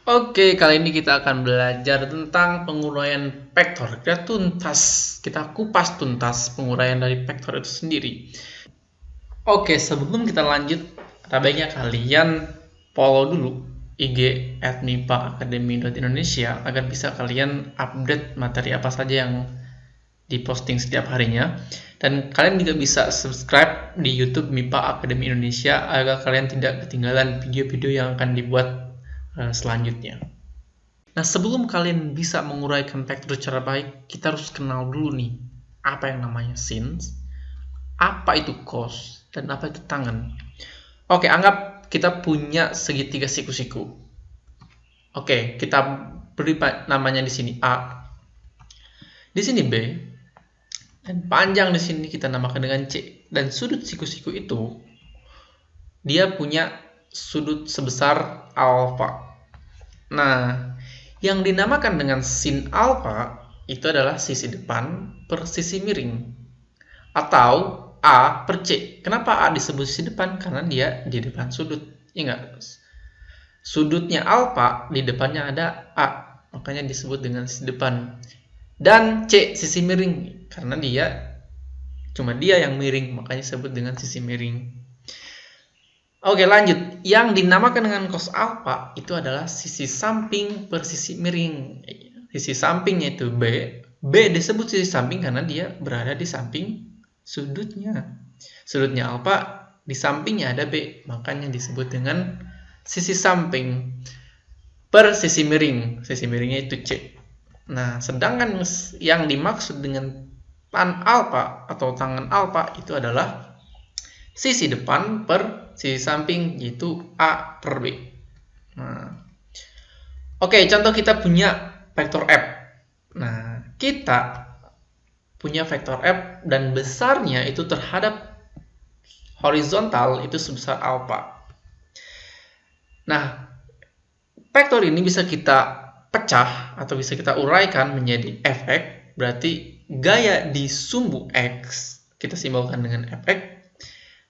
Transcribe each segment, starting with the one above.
Oke, kali ini kita akan belajar tentang penguraian vektor. Kita kupas tuntas penguraian dari vektor itu sendiri. Oke, sebelum kita lanjut, ada baiknya kalian follow dulu IG @mipa-academy.indonesia agar bisa kalian update materi apa saja yang diposting setiap harinya. Dan kalian juga bisa subscribe di YouTube MIPA Academy Indonesia agar kalian tidak ketinggalan video-video yang akan dibuat selanjutnya. Nah, sebelum kalian bisa menguraikan vektor secara baik, kita harus kenal dulu nih apa yang namanya sin, apa itu cos, dan apa itu tangen. Oke, anggap kita punya segitiga siku-siku. Oke, kita beri namanya di sini A, di sini B, dan panjang di sini kita namakan dengan C. Dan sudut siku-siku itu dia punya sudut sebesar alfa. Nah, yang dinamakan dengan sin alfa itu adalah sisi depan per sisi miring, atau A per C. Kenapa A disebut sisi depan? Karena dia di depan sudut. Ingat, sudutnya alfa di depannya ada A, makanya disebut dengan sisi depan. Dan C sisi miring, karena cuma dia yang miring, makanya disebut dengan sisi miring. Oke, lanjut. Yang dinamakan dengan cos alfa itu adalah sisi samping per sisi miring. Sisi sampingnya itu B. B disebut sisi samping karena dia berada di samping sudutnya. Sudutnya alfa, di sampingnya ada B, makanya disebut dengan sisi samping per sisi miring. Sisi miringnya itu C. Nah, sedangkan yang dimaksud dengan tan alfa atau tangen alfa itu adalah sisi depan per sisi samping, yaitu A per B. Nah, oke, contoh kita punya vektor F. Nah, kita punya vektor F dan besarnya itu terhadap horizontal itu sebesar alfa. Nah, vektor ini bisa kita pecah atau bisa kita uraikan menjadi Fx, berarti gaya di sumbu X kita simbolkan dengan Fx,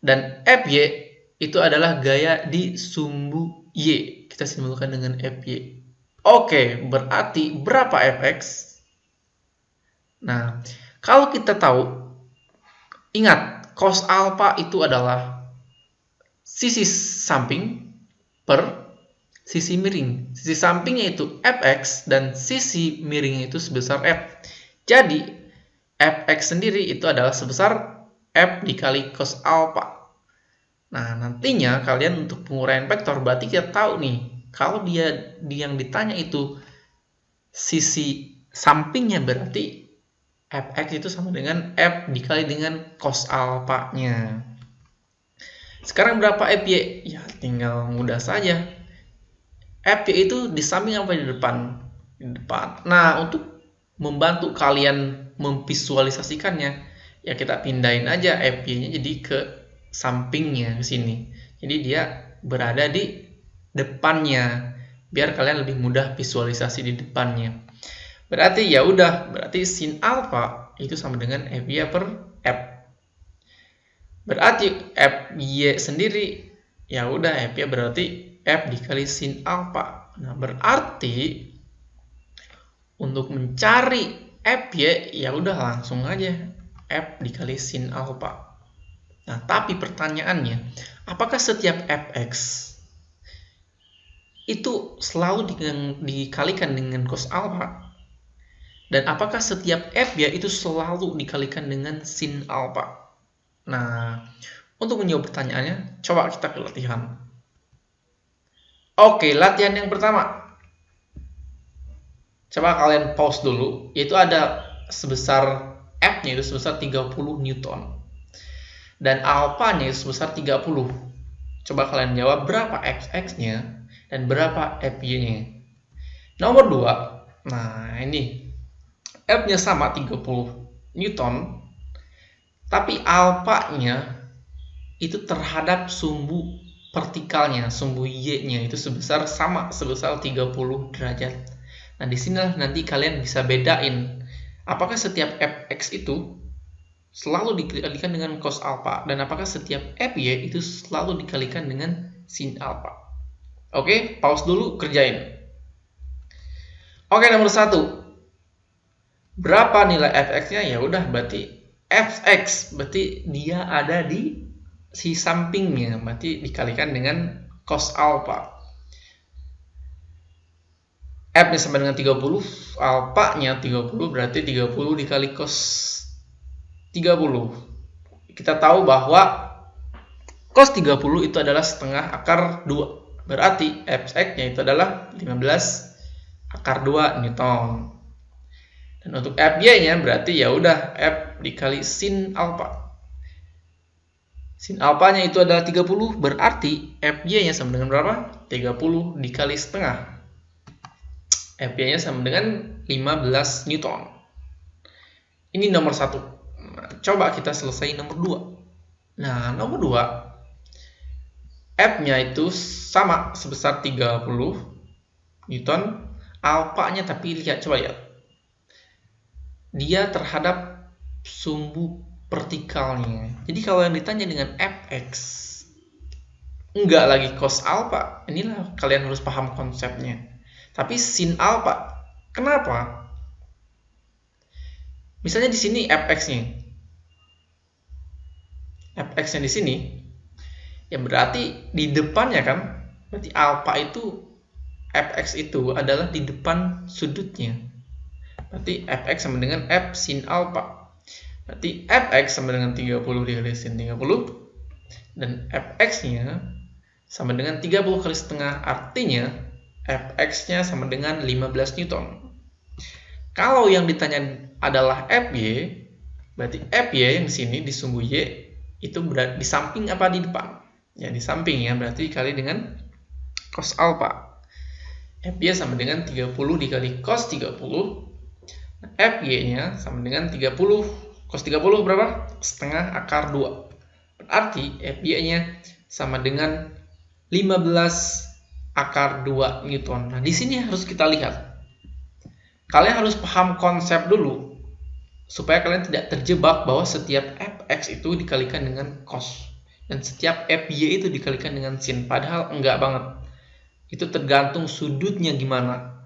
dan Fy itu adalah gaya di sumbu Y, kita simbolkan dengan Fy. Oke, berarti berapa Fx? Nah, kalau kita tahu, ingat, cos alfa itu adalah sisi samping per sisi miring. Sisi sampingnya itu Fx dan sisi miringnya itu sebesar F. Jadi, Fx sendiri itu adalah sebesar F dikali cos alfa. Nah, nantinya kalian untuk penguraian vektor berarti kita tahu nih, kalau dia yang ditanya itu sisi sampingnya, berarti Fx itu sama dengan F dikali dengan cos alfa-nya. Sekarang berapa Fy? Ya, tinggal mudah saja. Fy itu di samping apa di depan? Di depan. Nah, untuk membantu kalian memvisualisasikannya, ya kita pindahin aja Fy-nya jadi ke sampingnya ke sini. Jadi dia berada di depannya biar kalian lebih mudah visualisasi di depannya. Berarti ya udah, berarti sin alfa itu sama dengan Fy per F. Berarti Fy sendiri ya udah Fy berarti F dikali sin alfa. Nah, berarti untuk mencari Fy ya udah langsung aja F dikali sin alfa. Nah, tapi pertanyaannya, apakah setiap Fx itu selalu dikalikan dengan cos alfa? Dan apakah setiap Fy itu selalu dikalikan dengan sin alfa? Nah, untuk menjawab pertanyaannya, coba kita ke latihan. Oke, latihan yang pertama. Coba kalian pause dulu, yaitu ada sebesar F-nya itu sebesar 30 Newton. Dan alfanya sebesar 30. Coba kalian jawab berapa Fx-nya dan berapa Fy-nya. Nomor 2, nah ini F-nya sama 30 Newton, tapi alfanya itu terhadap sumbu vertikalnya, sumbu Y-nya itu sebesar 30 derajat. Nah, disinilah nanti kalian bisa bedain apakah setiap Fx itu selalu dikalikan dengan cos alfa dan apakah setiap Fy itu selalu dikalikan dengan sin alfa. Oke, pause dulu, kerjain. Oke, nomor 1. Berapa nilai fx-nya? Ya udah, berarti fx berarti dia ada di si sampingnya, berarti dikalikan dengan cos alpha. F-nya sama dengan 30, alpha-nya 30, berarti 30 dikali cos 30. Kita tahu bahwa cos 30 itu adalah setengah akar 2. Berarti fx-nya itu adalah 15 akar 2 Newton. Dan untuk fy-nya berarti ya udah f dikali sin alpha. Sin alpha-nya itu adalah 30, berarti fy-nya sama dengan berapa? 30 dikali setengah. fy-nya sama dengan 15 Newton. Ini nomor 1. Nah, coba kita selesai nomor 2. Nah, nomor 2, F-nya itu sama sebesar 30 Newton, alpha-nya tapi lihat, coba lihat. Dia terhadap sumbu vertikalnya. Jadi kalau yang ditanya dengan fx, enggak lagi cos alpha. Inilah kalian harus paham konsepnya. Tapi sin alpha. Kenapa? Misalnya di sini fx-nya. Fx-nya di sini. Ya berarti di depannya kan. Berarti alpha itu, fx itu adalah di depan sudutnya. Berarti fx sama dengan f sin alpha. Berarti fx sama dengan 30 dikali sin 30. Dan fx-nya sama dengan 30 kali setengah. Artinya fx-nya sama dengan 15 Newton. Kalau yang ditanya adalah fy, berarti fy yang di sini di sumbu y itu berada di samping apa di depan? Ya di samping ya, berarti dikali dengan cos alpha. Fy sama dengan 30 dikali cos 30. Fy-nya sama dengan 30. Cos 30 berapa? Setengah akar 2. Berarti Fy-nya sama dengan 15 akar 2 Newton. Nah, di sini harus kita lihat. Kalian harus paham konsep dulu supaya kalian tidak terjebak bahwa setiap fx itu dikalikan dengan cos dan setiap fy itu dikalikan dengan sin. Padahal enggak banget. Itu tergantung sudutnya gimana.